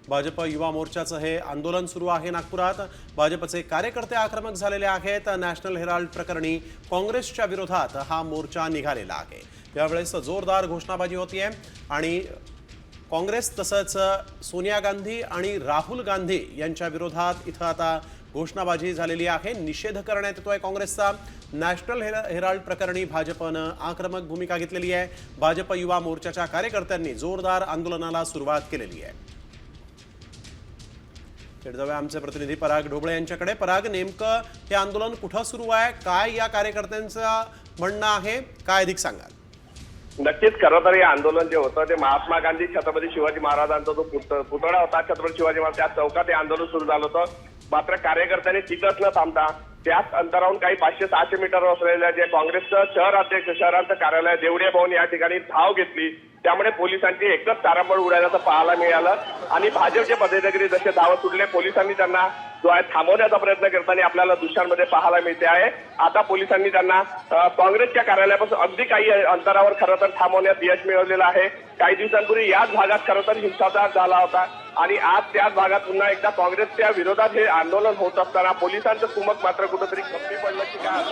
भाजप युवा मोर्चाचं हे आंदोलन सुरू आहे नागपुरात। भाजपचे कार्यकर्ते आक्रमक झालेले आहेत। नॅशनल हेराल्ड प्रकरणी काँग्रेसच्या विरोधात हा मोर्चा निघालेला आहे। यावेळेस जोरदार घोषणाबाजी होतीये आणि काँग्रेस तसंच सोनिया गांधी आणि राहुल गांधी यांच्या विरोधात इथं आता घोषणाबाजी झालेली आहे। निषेध करण्यात येतोय काँग्रेसचा। नॅशनल हेराल्ड प्रकरणी भाजपनं आक्रमक भूमिका घेतलेली आहे। भाजप युवा मोर्चाच्या कार्यकर्त्यांनी जोरदार आंदोलनाला सुरुवात केलेली आहे। जाऊया आमचे प्रतिनिधी पराग ढोबळे यांच्याकडे। पराग, नेमकं हे आंदोलन कुठं सुरू आहे, काय या कार्यकर्त्यांचं म्हणणं आहे, काय अधिक सांगाल? नक्कीच खरं तर हे आंदोलन जे होतं ते महात्मा गांधी छत्रपती शिवाजी महाराजांचा जो पुतळा होता छत्रपती शिवाजी महाराज त्या चौकात हे आंदोलन सुरू झालं होतं। मात्र कार्यकर्त्यांनी तिथंच न थांबता त्याच अंतरावरून काही 500-600 मीटर असलेल्या जे काँग्रेसचं शहर अध्यक्ष शहरांचं कार्यालय देवडे भवन या ठिकाणी धाव घेतली। त्यामुळे पोलिसांची एकच तारांबळ उडाल्याचं पाहायला मिळालं आणि भाजपचे पदाधिकारी जसे धावत सुटले पोलिसांनी त्यांना जो आहे थांबवण्याचा प्रयत्न करताना आपल्याला दृश्यांमध्ये पाहायला मिळते आहे। आता पोलिसांनी त्यांना काँग्रेसच्या कार्यालयापासून अगदी काही अंतरावर खरं तर थांबवण्यात यश मिळवलेलं आहे। काही दिवसांपूर्वी याच भागात खरं तर हिंसाचार झाला होता आणि आज त्याच भागात पुन्हा एकदा काँग्रेसच्या विरोधात हे आंदोलन होत असताना पोलिसांचं कुमक मात्र कुठेतरी कमी पडलं की काय